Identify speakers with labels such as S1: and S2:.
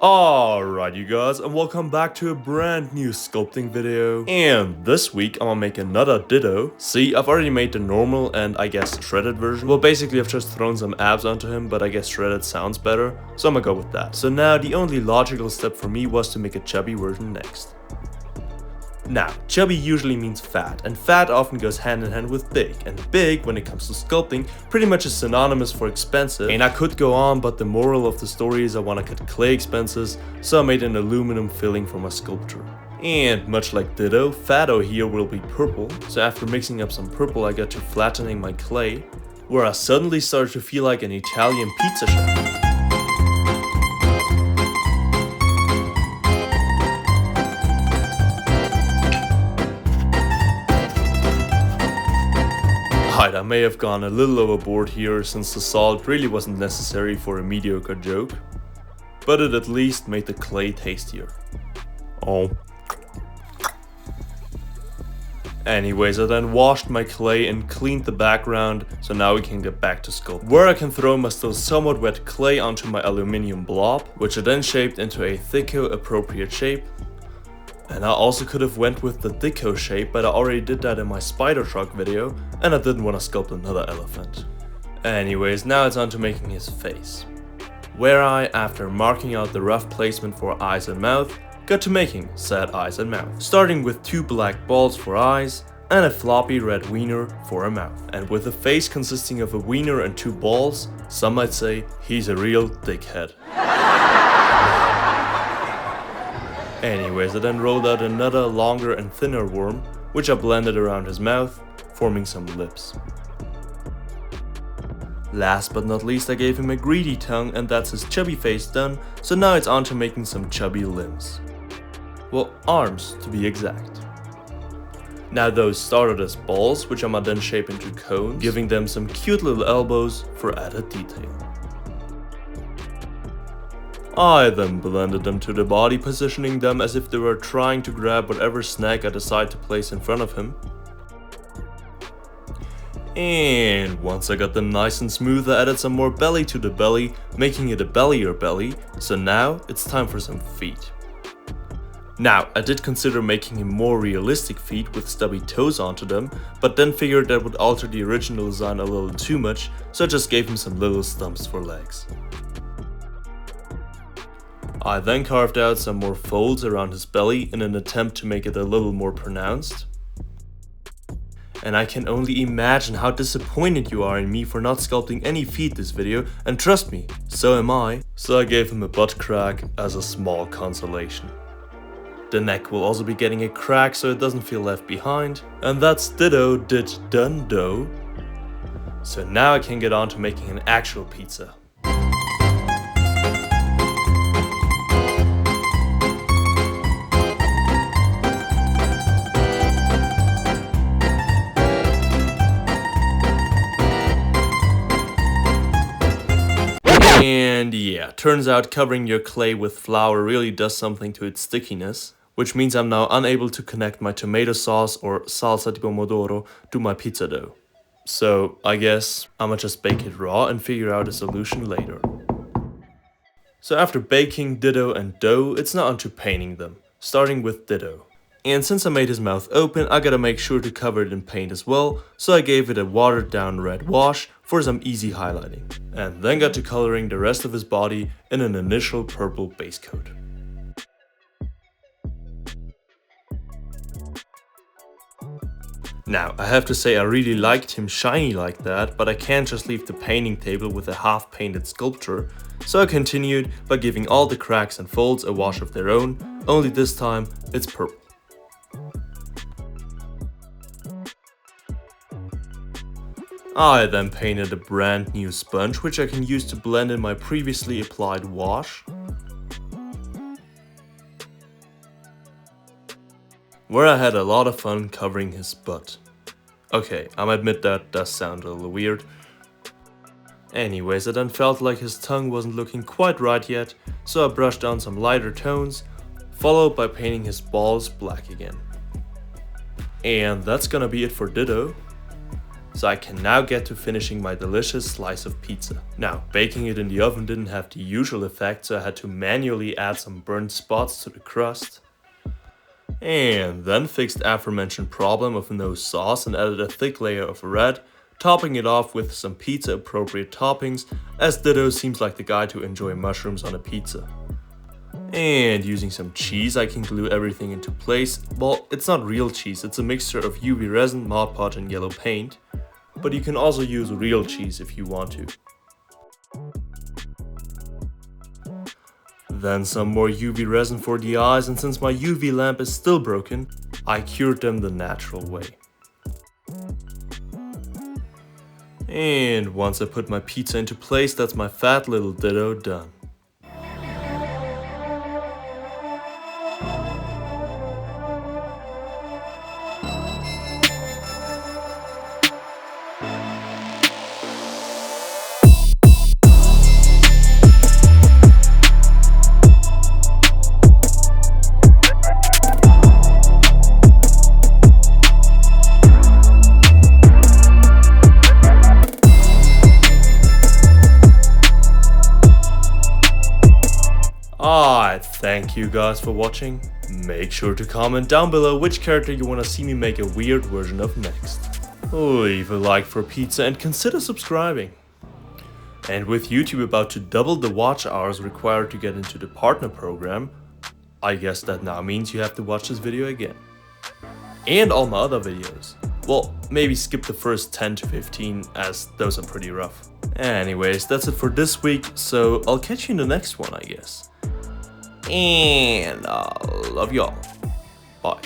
S1: Alright you guys, and welcome back to a brand new sculpting video. And this week I'm gonna make another Ditto. See, I've already made the normal and I guess shredded version. Well, basically I've just thrown some abs onto him, but I guess shredded sounds better, so I'm gonna go with that. So now the only logical step for me was to make a chubby version next. Now, chubby usually means fat, and fat often goes hand in hand with big, and big, when it comes to sculpting, pretty much is synonymous for expensive. And I could go on, but the moral of the story is I want to cut clay expenses, so I made an aluminum filling for my sculpture. And much like Ditto, Fatto here will be purple, so after mixing up some purple I got to flattening my clay, where I suddenly started to feel like an Italian pizza chef. I may have gone a little overboard here since the salt really wasn't necessary for a mediocre joke, but it at least made the clay tastier. Oh. Anyways, I then washed my clay and cleaned the background, so now we can get back to sculpt. Where I can throw my still somewhat wet clay onto my aluminium blob, which I then shaped into a thicko appropriate shape. And I also could have went with the Ditto shape, but I already did that in my spider truck video, and I didn't want to sculpt another elephant. Anyways, now it's on to making his face. Where I, after marking out the rough placement for eyes and mouth, got to making said eyes and mouth. Starting with 2 black balls for eyes, and a floppy red wiener for a mouth. And with a face consisting of a wiener and 2 balls, some might say he's a real dickhead. Anyways, I then rolled out another longer and thinner worm, which I blended around his mouth, forming some lips. Last but not least, I gave him a greedy tongue, and that's his chubby face done, so now it's on to making some chubby limbs. Well, arms to be exact. Now those started as balls, which I'm gonna then shape into cones, giving them some cute little elbows for added detail. I then blended them to the body, positioning them as if they were trying to grab whatever snack I decide to place in front of him. And once I got them nice and smooth, I added some more belly to the belly, making it a bellier belly, so now it's time for some feet. Now, I did consider making him more realistic feet with stubby toes onto them, but then figured that would alter the original design a little too much, so I just gave him some little stumps for legs. I then carved out some more folds around his belly in an attempt to make it a little more pronounced. And I can only imagine how disappointed you are in me for not sculpting any feet this video, and trust me, so am I. So I gave him a butt crack as a small consolation. The neck will also be getting a crack so it doesn't feel left behind. And that's Ditto did done dough. So now I can get on to making an actual pizza. And yeah, turns out covering your clay with flour really does something to its stickiness, which means I'm now unable to connect my tomato sauce or salsa di pomodoro to my pizza dough. So I guess I'ma just bake it raw and figure out a solution later. So after baking Ditto and dough, it's now onto painting them, starting with Ditto. And since I made his mouth open, I gotta make sure to cover it in paint as well, so I gave it a watered down red wash for some easy highlighting. And then got to coloring the rest of his body in an initial purple base coat. Now, I have to say I really liked him shiny like that, but I can't just leave the painting table with a half-painted sculpture, so I continued by giving all the cracks and folds a wash of their own, only this time it's purple. I then painted a brand new sponge, which I can use to blend in my previously applied wash. Where I had a lot of fun covering his butt. Okay, I admit that does sound a little weird. Anyways, I then felt like his tongue wasn't looking quite right yet, so I brushed on some lighter tones, followed by painting his balls black again. And that's gonna be it for Ditto. so I can now get to finishing my delicious slice of pizza. Now, baking it in the oven didn't have the usual effect, so I had to manually add some burnt spots to the crust. And then fixed aforementioned problem of no sauce and added a thick layer of red, topping it off with some pizza appropriate toppings, as Ditto seems like the guy to enjoy mushrooms on a pizza. And using some cheese, I can glue everything into place. Well, it's not real cheese, it's a mixture of UV resin, Mod Podge and yellow paint. But you can also use real cheese if you want to. Then some more UV resin for the eyes, and since my UV lamp is still broken, I cured them the natural way. And once I put my pizza into place, that's my fat little Ditto done. Alright, thank you guys for watching. Make sure to comment down below which character you want to see me make a weird version of next. Leave a like for pizza and consider subscribing. And with YouTube about to double the watch hours required to get into the partner program, I guess that now means you have to watch this video again. And all my other videos. Well, maybe skip the first 10 to 15 as those are pretty rough. Anyways, that's it for this week, so I'll catch you in the next one, I guess. And I love y'all. Bye.